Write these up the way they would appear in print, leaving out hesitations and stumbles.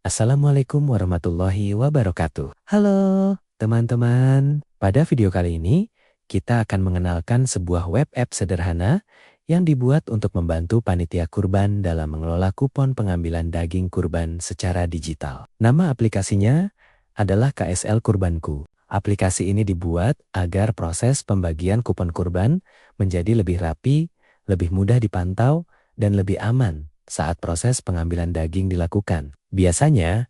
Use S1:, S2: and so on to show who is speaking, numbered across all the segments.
S1: Assalamualaikum warahmatullahi wabarakatuh. Halo teman-teman, pada video kali ini kita akan mengenalkan sebuah web app sederhana yang dibuat untuk membantu panitia kurban dalam mengelola kupon pengambilan daging kurban secara digital. Nama aplikasinya adalah KSL Kurbanku. Aplikasi ini dibuat agar proses pembagian kupon kurban menjadi lebih rapi, lebih mudah dipantau, dan lebih aman saat proses pengambilan daging dilakukan. Biasanya,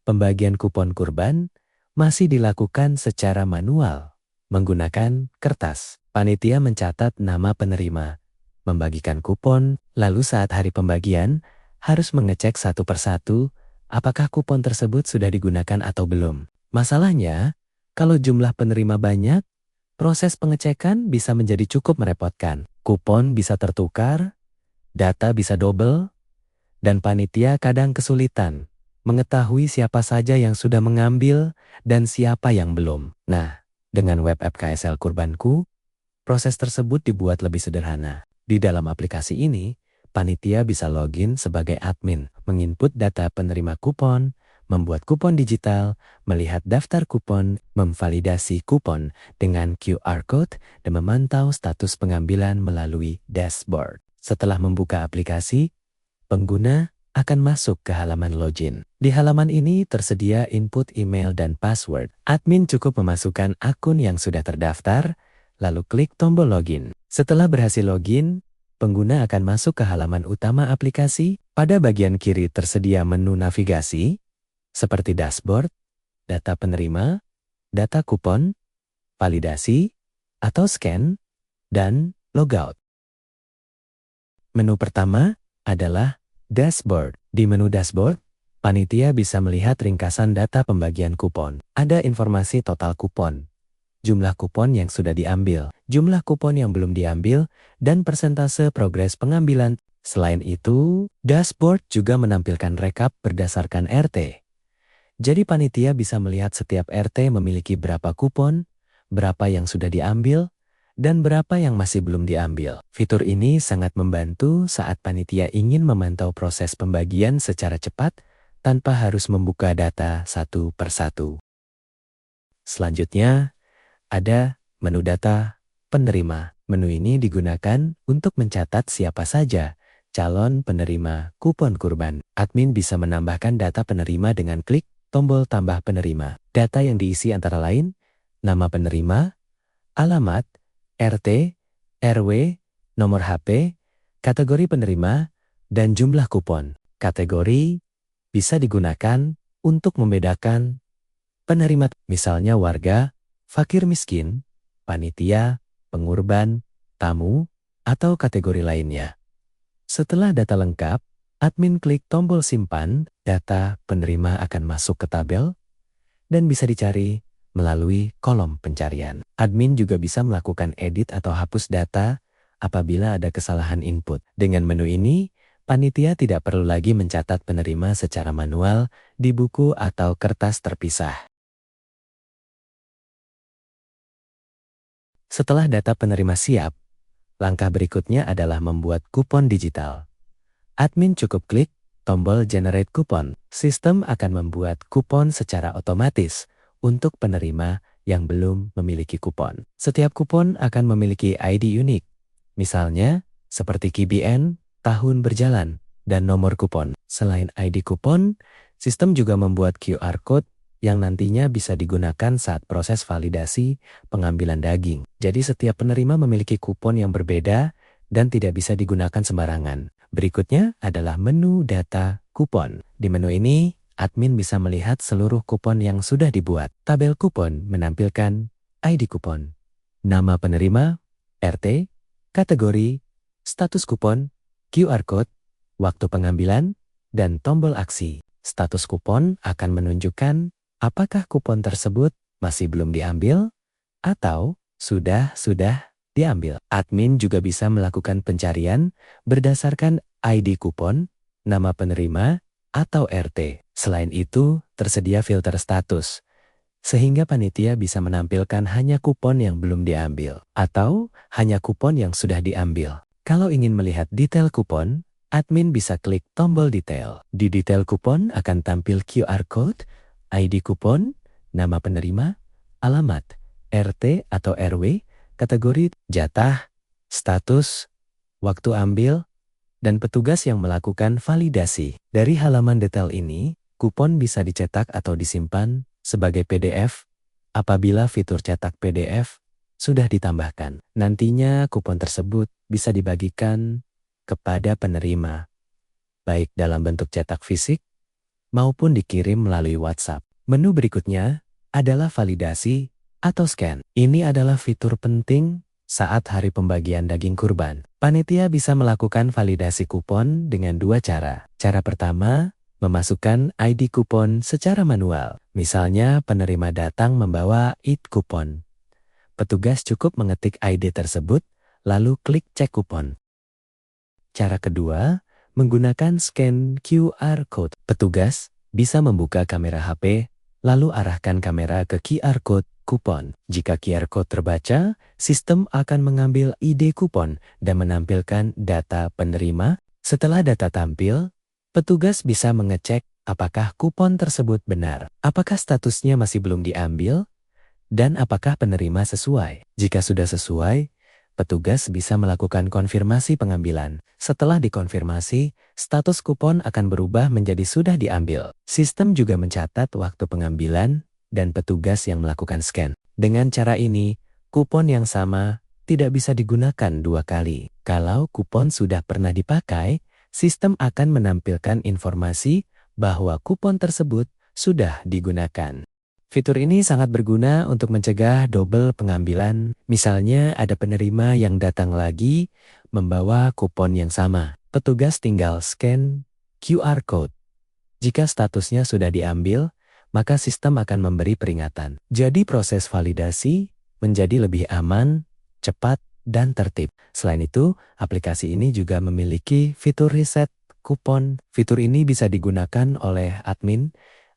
S1: pembagian kupon kurban masih dilakukan secara manual menggunakan kertas. Panitia mencatat nama penerima, membagikan kupon, lalu saat hari pembagian harus mengecek satu persatu apakah kupon tersebut sudah digunakan atau belum. Masalahnya, kalau jumlah penerima banyak, proses pengecekan bisa menjadi cukup merepotkan. Kupon bisa tertukar, data bisa double, dan panitia kadang kesulitan mengetahui siapa saja yang sudah mengambil dan siapa yang belum. Nah, dengan web app KSL Kurbanku, proses tersebut dibuat lebih sederhana. Di dalam aplikasi ini, panitia bisa login sebagai admin, menginput data penerima kupon, membuat kupon digital, melihat daftar kupon, memvalidasi kupon dengan QR Code, dan memantau status pengambilan melalui dashboard. Setelah membuka aplikasi, pengguna akan masuk ke halaman login. Di halaman ini tersedia input email dan password. Admin cukup memasukkan akun yang sudah terdaftar, lalu klik tombol login. Setelah berhasil login, pengguna akan masuk ke halaman utama aplikasi. Pada bagian kiri tersedia menu navigasi, seperti dashboard, data penerima, data kupon, validasi, atau scan, dan logout. Menu pertama adalah dashboard. Di menu dashboard, panitia bisa melihat ringkasan data pembagian kupon. Ada informasi total kupon, jumlah kupon yang sudah diambil, jumlah kupon yang belum diambil, dan persentase progres pengambilan. Selain itu, dashboard juga menampilkan rekap berdasarkan RT. Jadi panitia bisa melihat setiap RT memiliki berapa kupon, berapa yang sudah diambil, dan berapa yang masih belum diambil. Fitur ini sangat membantu saat panitia ingin memantau proses pembagian secara cepat tanpa harus membuka data satu persatu. Selanjutnya, ada menu data penerima. Menu ini digunakan untuk mencatat siapa saja calon penerima kupon kurban. Admin bisa menambahkan data penerima dengan klik tombol tambah penerima. Data yang diisi antara lain nama penerima, alamat, RT, RW, nomor HP, kategori penerima, dan jumlah kupon. Kategori bisa digunakan untuk membedakan penerima, misalnya warga, fakir miskin, panitia, pengurban, tamu, atau kategori lainnya. Setelah data lengkap, admin klik tombol simpan, data penerima akan masuk ke tabel, dan bisa dicari melalui kolom pencarian. Admin juga bisa melakukan edit atau hapus data apabila ada kesalahan input. Dengan menu ini, panitia tidak perlu lagi mencatat penerima secara manual di buku atau kertas terpisah. Setelah data penerima siap, langkah berikutnya adalah membuat kupon digital. Admin cukup klik tombol Generate Kupon. Sistem akan membuat kupon secara otomatis untuk penerima yang belum memiliki kupon. Setiap kupon akan memiliki ID unik, misalnya seperti KBN, tahun berjalan, dan nomor kupon. Selain ID kupon, sistem juga membuat QR Code yang nantinya bisa digunakan saat proses validasi pengambilan daging. Jadi setiap penerima memiliki kupon yang berbeda dan tidak bisa digunakan sembarangan. Berikutnya adalah menu data kupon. Di menu ini, admin bisa melihat seluruh kupon yang sudah dibuat. Tabel kupon menampilkan ID kupon, nama penerima, RT, kategori, status kupon, QR Code, waktu pengambilan, dan tombol aksi. Status kupon akan menunjukkan apakah kupon tersebut masih belum diambil atau sudah diambil. Admin juga bisa melakukan pencarian berdasarkan ID kupon, nama penerima, atau RT. Selain itu, tersedia filter status, sehingga panitia bisa menampilkan hanya kupon yang belum diambil, atau hanya kupon yang sudah diambil. Kalau ingin melihat detail kupon, admin bisa klik tombol detail. Di detail kupon akan tampil QR code, ID kupon, nama penerima, alamat, RT atau RW, kategori, jatah, status, waktu ambil, dan petugas yang melakukan validasi. Dari halaman detail ini, kupon bisa dicetak atau disimpan sebagai PDF apabila fitur cetak PDF sudah ditambahkan. Nantinya kupon tersebut bisa dibagikan kepada penerima, baik dalam bentuk cetak fisik maupun dikirim melalui WhatsApp. Menu berikutnya adalah validasi atau scan. Ini adalah fitur penting saat hari pembagian daging kurban. Panitia bisa melakukan validasi kupon dengan dua cara. Cara pertama, memasukkan ID kupon secara manual. Misalnya penerima datang membawa ID kupon. Petugas cukup mengetik ID tersebut, lalu klik cek kupon. Cara kedua, menggunakan scan QR code. Petugas bisa membuka kamera HP, lalu arahkan kamera ke QR code kupon. Jika QR code terbaca, sistem akan mengambil ID kupon dan menampilkan data penerima. Setelah data tampil, petugas bisa mengecek apakah kupon tersebut benar, apakah statusnya masih belum diambil, dan apakah penerima sesuai. Jika sudah sesuai, petugas bisa melakukan konfirmasi pengambilan. Setelah dikonfirmasi, status kupon akan berubah menjadi sudah diambil. Sistem juga mencatat waktu pengambilan dan petugas yang melakukan scan. Dengan cara ini, kupon yang sama tidak bisa digunakan dua kali. Kalau kupon sudah pernah dipakai, sistem akan menampilkan informasi bahwa kupon tersebut sudah digunakan. Fitur ini sangat berguna untuk mencegah double pengambilan. Misalnya ada penerima yang datang lagi membawa kupon yang sama. Petugas tinggal scan QR code. Jika statusnya sudah diambil, maka sistem akan memberi peringatan. Jadi proses validasi menjadi lebih aman, cepat, dan tertib. Selain itu, aplikasi ini juga memiliki fitur reset kupon. Fitur ini bisa digunakan oleh admin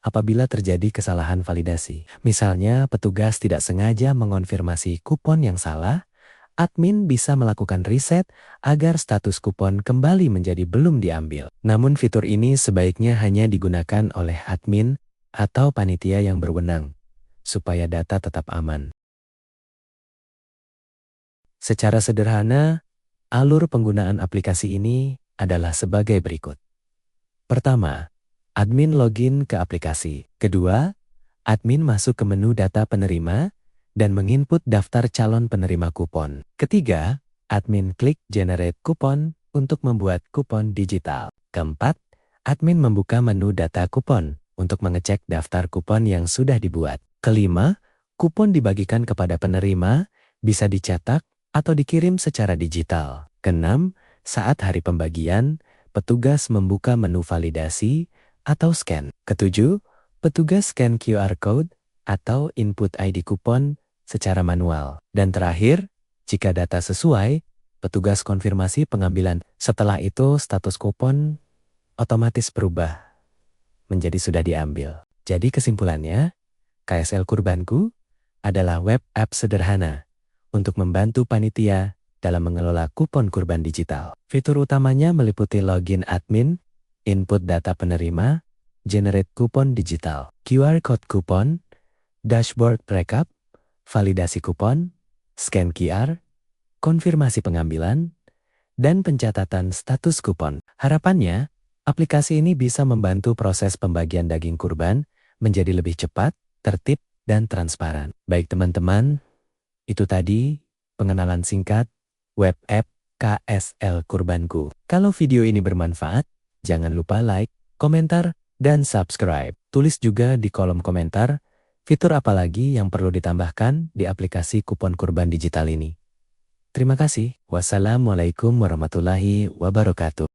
S1: apabila terjadi kesalahan validasi. Misalnya, petugas tidak sengaja mengonfirmasi kupon yang salah, admin bisa melakukan reset agar status kupon kembali menjadi belum diambil. Namun fitur ini sebaiknya hanya digunakan oleh admin atau panitia yang berwenang, supaya data tetap aman. Secara sederhana, alur penggunaan aplikasi ini adalah sebagai berikut. Pertama, admin login ke aplikasi. Kedua, admin masuk ke menu data penerima dan menginput daftar calon penerima kupon. Ketiga, admin klik generate kupon untuk membuat kupon digital. Keempat, admin membuka menu data kupon untuk mengecek daftar kupon yang sudah dibuat. Kelima, kupon dibagikan kepada penerima, bisa dicetak atau dikirim secara digital. Keenam, saat hari pembagian, petugas membuka menu validasi atau scan. Ketujuh, petugas scan QR code atau input ID kupon secara manual. Dan terakhir, jika data sesuai, petugas konfirmasi pengambilan. Setelah itu, status kupon otomatis berubah menjadi sudah diambil. Jadi kesimpulannya, KSL Kurbanku adalah web app sederhana untuk membantu panitia dalam mengelola kupon kurban digital. Fitur utamanya meliputi login admin, input data penerima, generate kupon digital, QR code kupon, dashboard backup, validasi kupon, scan QR, konfirmasi pengambilan, dan pencatatan status kupon. Harapannya, aplikasi ini bisa membantu proses pembagian daging kurban menjadi lebih cepat, tertib, dan transparan. Baik teman-teman, itu tadi pengenalan singkat web app KSL Kurbanku. Kalau video ini bermanfaat, jangan lupa like, komentar, dan subscribe. Tulis juga di kolom komentar fitur apa lagi yang perlu ditambahkan di aplikasi kupon kurban digital ini. Terima kasih. Wassalamualaikum warahmatullahi wabarakatuh.